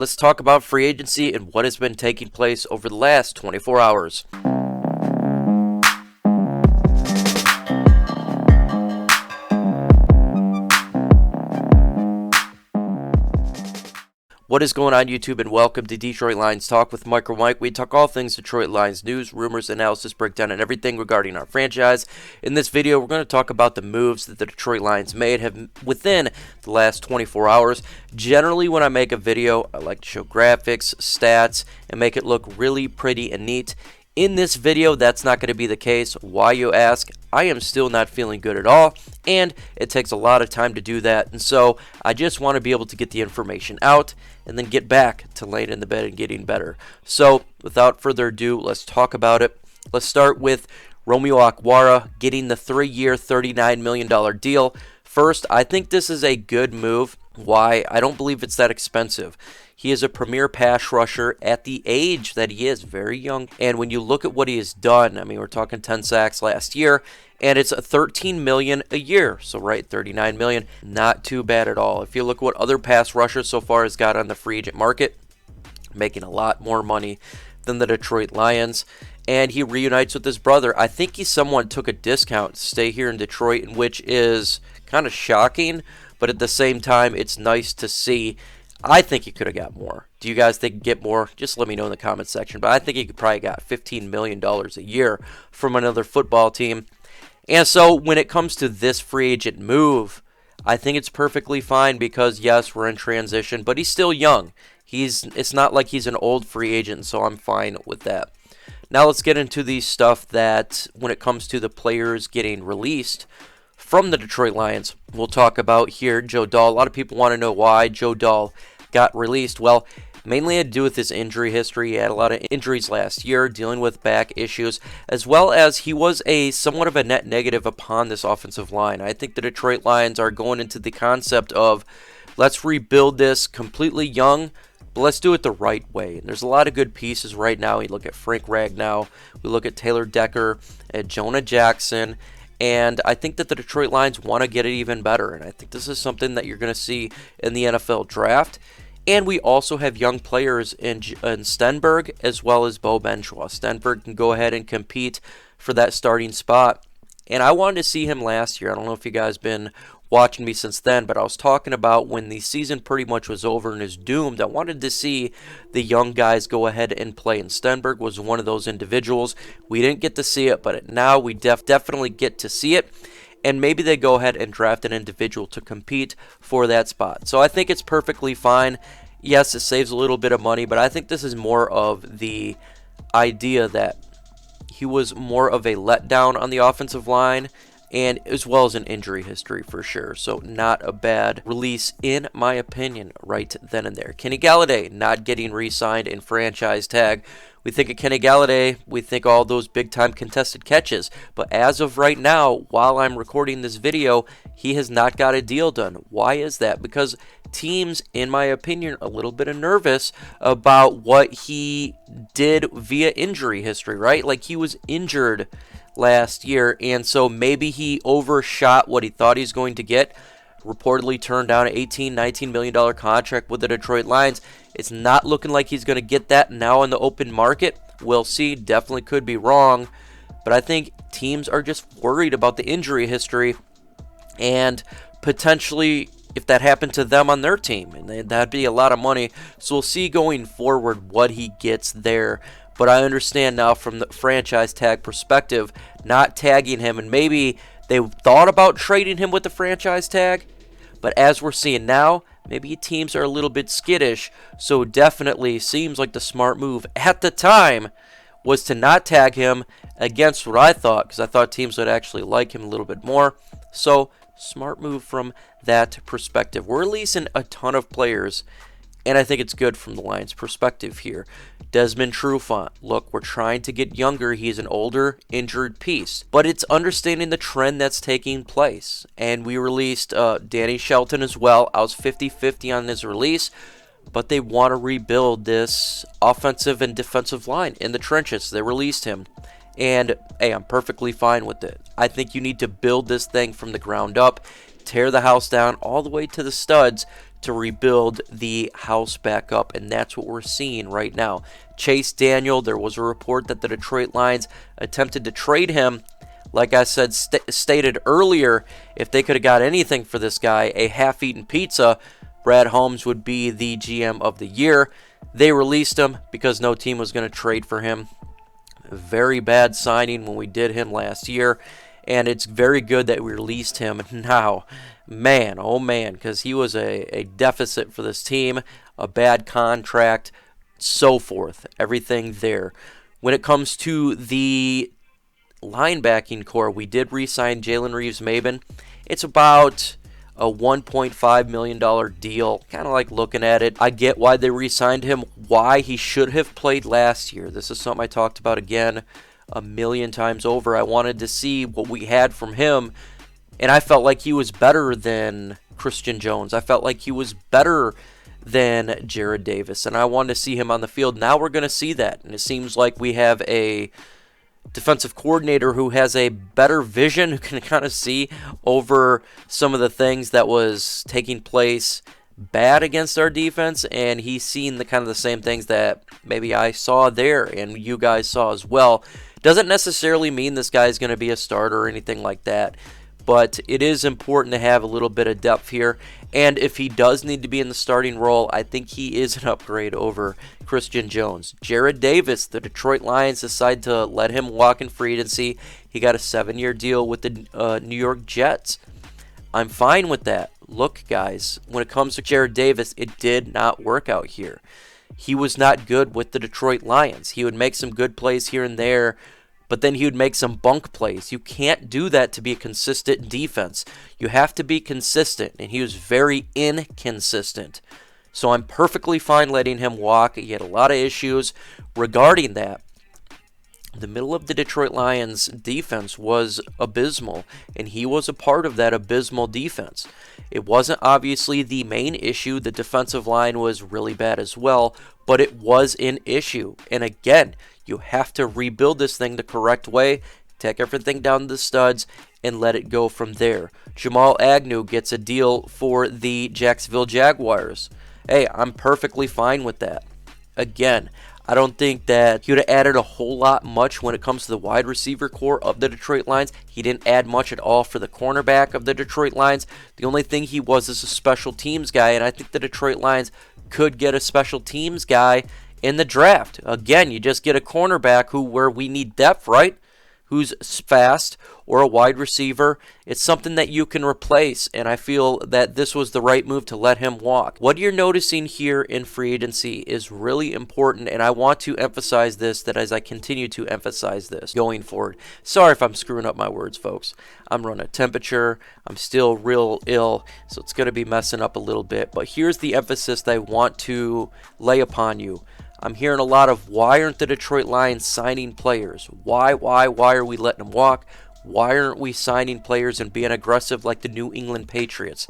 Let's talk about free agency and what has been taking place over the last 24 hours. What is going on, YouTube, and welcome to Detroit Lions Talk with MicroMike. We talk all things Detroit Lions news, rumors, analysis, breakdown, and everything regarding our franchise. In this video, we're going to talk about the moves that the Detroit Lions made within the last 24 hours. Generally, when I make a video, I like to show graphics, stats, and make it look really pretty and neat. In this video, that's not going to be the case. Why, you ask? I am still not feeling good at all, and it takes a lot of time to do that. And so I just want to be able to get the information out and then get back to laying in the bed and getting better. So without further ado, let's talk about it. Let's start with Romeo Okwara getting the 3-year, $39 million deal. First, I think this is a good move. Why? I don't believe it's that expensive. He is a premier pass rusher at the age that he is, very young. And when you look at what he has done, I mean, we're talking 10 sacks last year, and it's $13 million a year. So, right, $39 million, not too bad at all. If you look at what other pass rushers so far has got on the free agent market, making a lot more money than the Detroit Lions. And he reunites with his brother. I think he somewhat took a discount to stay here in Detroit, which is kind of shocking, but at the same time, it's nice to see. I think he could have got more. Do you guys think he could get more? Just let me know in the comments section. But I think he could probably got $15 million a year from another football team. And so when it comes to this free agent move, I think it's perfectly fine because, yes, we're in transition, but he's still young. It's not like he's an old free agent, so I'm fine with that. Now let's get into the stuff that when it comes to the players getting released from the Detroit Lions, we'll talk about here. Joe Dahl. A lot of people want to know why Joe Dahl got released. Well, mainly had to do with his injury history. He had a lot of injuries last year, dealing with back issues, as well as he was somewhat of a net negative upon this offensive line. I think the Detroit Lions are going into the concept of let's rebuild this completely young, but let's do it the right way. And there's a lot of good pieces right now. You look at Frank Ragnow, we look at Taylor Decker, at Jonah Jackson, and I think that the Detroit Lions want to get it even better. And I think this is something that you're going to see in the NFL draft. And we also have young players in Stenberg as well as Bo Benchwa. Stenberg can go ahead and compete for that starting spot. And I wanted to see him last year. I don't know if you guys been watching me since then, but I was talking about when the season pretty much was over and is doomed. I wanted to see the young guys go ahead and play, and Stenberg was one of those individuals. We didn't get to see it, but now we definitely get to see it, and maybe they go ahead and draft an individual to compete for that spot. So I think it's perfectly fine. Yes, it saves a little bit of money, but I think this is more of the idea that he was more of a letdown on the offensive line, and as well as an injury history for sure. So not a bad release in my opinion right then and there. Kenny Galladay not getting re-signed and franchise tag. We think of Kenny Galladay, we think all those big time contested catches. But as of right now, while I'm recording this video, he has not got a deal done. Why is that? Because teams, in my opinion, are a little bit nervous about what he did via injury history, right? Like he was injured last year, and so maybe he overshot what he thought he was going to get. Reportedly turned down an $18-19 million contract with the Detroit Lions. It's not looking like he's going to get that now in the open market. We'll see. Definitely could be wrong, but I think teams are just worried about the injury history and potentially if that happened to them on their team, and that'd be a lot of money. So we'll see going forward what he gets there. But I understand now from the franchise tag perspective, not tagging him, and maybe they thought about trading him with the franchise tag, but as we're seeing now, maybe teams are a little bit skittish, so definitely seems like the smart move at the time was to not tag him against what I thought, because I thought teams would actually like him a little bit more. So smart move from that perspective. We're releasing a ton of players, and I think it's good from the Lions' perspective here. Desmond Trufant, look, we're trying to get younger. He's an older, injured piece. But it's understanding the trend that's taking place. And we released Danny Shelton as well. I was 50-50 on his release. But they want to rebuild this offensive and defensive line in the trenches. They released him. And, hey, I'm perfectly fine with it. I think you need to build this thing from the ground up. Tear the house down all the way to the studs to rebuild the house back up, and that's what we're seeing right now. Chase Daniel, there was a report that the Detroit Lions attempted to trade him. Like I said, stated earlier, if they could have got anything for this guy, a half-eaten pizza, Brad Holmes would be the GM of the year. They released him because no team was going to trade for him. A very bad signing when we did him last year, and it's very good that we released him now. Man, oh man, because he was a deficit for this team, a bad contract, so forth, everything there. When it comes to the linebacking core, we did re-sign Jalen Reeves-Maybin. It's about a $1.5 million deal. Kind of like looking at it. I get why they re-signed him, why he should have played last year. This is something I talked about again a million times over. I wanted to see what we had from him, and I felt like he was better than Christian Jones. I felt like he was better than Jared Davis, and I wanted to see him on the field. Now we're going to see that, and it seems like we have a defensive coordinator who has a better vision, who can kind of see over some of the things that was taking place bad against our defense, and he's seen the kind of the same things that maybe I saw there and you guys saw as well. Doesn't necessarily mean this guy is going to be a starter or anything like that, but it is important to have a little bit of depth here. And if he does need to be in the starting role, I think he is an upgrade over Christian Jones. Jared Davis, the Detroit Lions decided to let him walk in free agency. He got a 7-year deal with the New York Jets. I'm fine with that. Look, guys, when it comes to Jared Davis, it did not work out here. He was not good with the Detroit Lions. He would make some good plays here and there, but then he would make some bunk plays. You can't do that to be a consistent defense. You have to be consistent, and he was very inconsistent. So I'm perfectly fine letting him walk. He had a lot of issues regarding that. The middle of the Detroit Lions defense was abysmal, and he was a part of that abysmal defense. It wasn't obviously the main issue. The defensive line was really bad as well, but it was an issue. And again, you have to rebuild this thing the correct way, take everything down to the studs, and let it go from there. Jamal Agnew gets a deal for the Jacksonville Jaguars. Hey, I'm perfectly fine with that. Again, I don't think that he would have added a whole lot much when it comes to the wide receiver core of the Detroit Lions. He didn't add much at all for the cornerback of the Detroit Lions. The only thing he was is a special teams guy, and I think the Detroit Lions could get a special teams guy in the draft. Again, you just get a cornerback where we need depth, right? Who's fast, or a wide receiver. It's something that you can replace, and I feel that this was the right move to let him walk. What you're noticing here in free agency is really important, and I want to emphasize this, that as I continue to emphasize this going forward. Sorry if I'm screwing up my words, folks. I'm running a temperature. I'm still real ill, so it's going to be messing up a little bit. But here's the emphasis that I want to lay upon you. I'm hearing a lot of, why aren't the Detroit Lions signing players? Why are we letting them walk? Why aren't we signing players and being aggressive like the New England Patriots?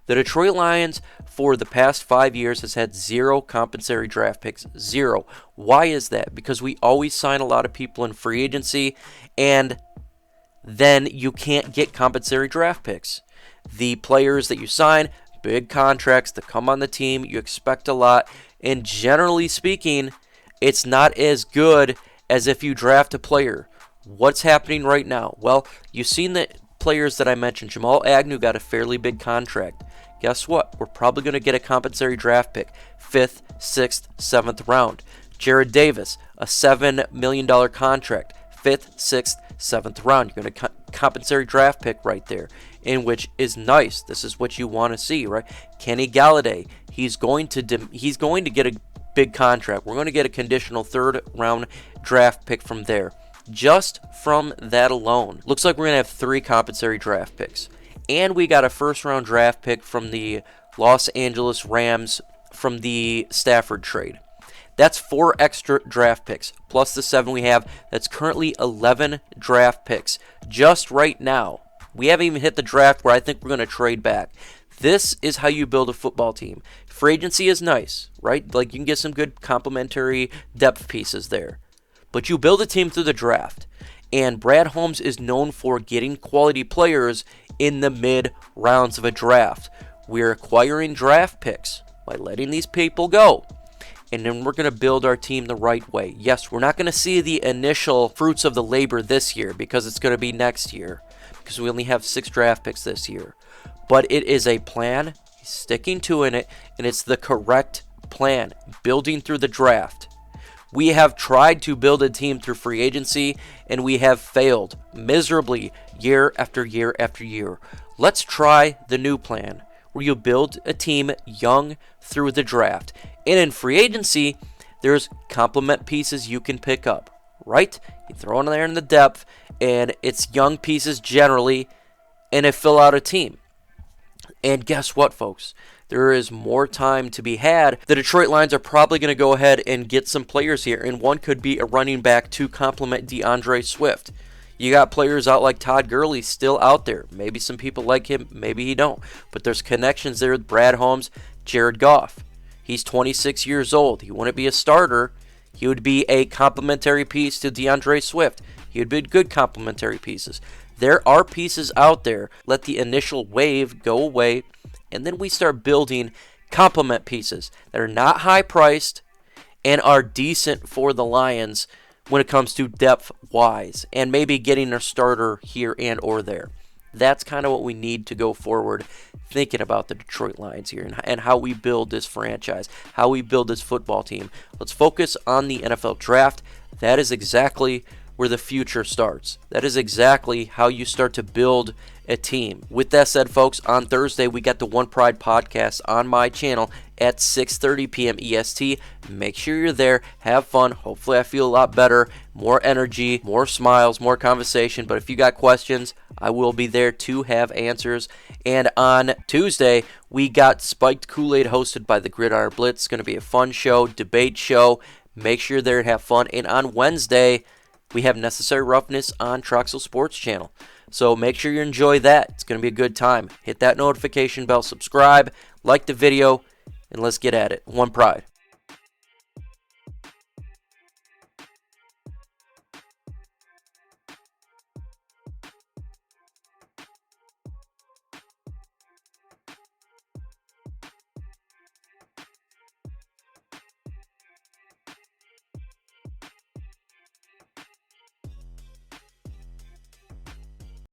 The Detroit Lions, for the past 5 years, has had 0 compensatory draft picks. 0. Why is that? Because we always sign a lot of people in free agency, and then you can't get compensatory draft picks. The players that you sign, big contracts that come on the team, you expect a lot, and generally speaking, it's not as good as if you draft a player. What's happening right now? Well, you've seen the players that I mentioned. Jamal Agnew got a fairly big contract. Guess what? We're probably going to get a compensatory draft pick. 5th, 6th, 7th round. Jared Davis, a $7 million contract. 5th, 6th, 7th round. You're going to compensatory draft pick right there, in which is nice. This is what you want to see, right? Kenny Galladay, he's going to get a big contract. We're going to get a conditional 3rd round draft pick from there. Just from that alone, looks like we're going to have 3 compensatory draft picks. And we got a 1st round draft pick from the Los Angeles Rams from the Stafford trade. That's 4 extra draft picks, plus the 7 we have. That's currently 11 draft picks. Just right now. We haven't even hit the draft where I think we're going to trade back. This is how you build a football team. Free agency is nice, right? Like, you can get some good complementary depth pieces there. But you build a team through the draft. And Brad Holmes is known for getting quality players in the mid rounds of a draft. we're acquiring draft picks by letting these people go. And then we're going to build our team the right way. Yes, we're not going to see the initial fruits of the labor this year because it's going to be next year, because we only have 6 draft picks this year. But it is a plan, sticking to it, and it's the correct plan, building through the draft. We have tried to build a team through free agency, and we have failed miserably year after year after year. Let's try the new plan, where you build a team young through the draft. And in free agency, there's complement pieces you can pick up, right? You throw in there in the depth, and it's young pieces generally, and it fill out a team. And guess what, folks? There is more time to be had. The Detroit Lions are probably going to go ahead and get some players here, and one could be a running back to complement DeAndre Swift. You got players out like Todd Gurley still out there. Maybe some people like him, maybe he don't. But there's connections there with Brad Holmes, Jared Goff. He's 26 years old. He wouldn't be a starter. He would be a complementary piece to DeAndre Swift. He would be good complementary pieces. There are pieces out there. Let the initial wave go away, and then we start building complement pieces that are not high priced and are decent for the Lions when it comes to depth wise, and maybe getting a starter here and or there. That's kind of what we need to go forward thinking about the Detroit Lions here and how we build this franchise, how we build this football team. Let's focus on the NFL draft. That is exactly where the future starts. That is exactly how you start to build a team. With that said, folks, on Thursday we got the One Pride podcast on my channel at 6:30 p.m. EST. Make sure you're there. Have fun. Hopefully I feel a lot better. More energy, more smiles, more conversation. But if you got questions, I will be there to have answers. And on Tuesday, we got Spiked Kool-Aid hosted by the Gridiron Blitz. It's going to be a fun show, debate show. Make sure you're there and have fun. And on Wednesday, we have Necessary Roughness on Troxel Sports Channel. So make sure you enjoy that. It's going to be a good time. Hit that notification bell, subscribe, like the video, and let's get at it. One Pride.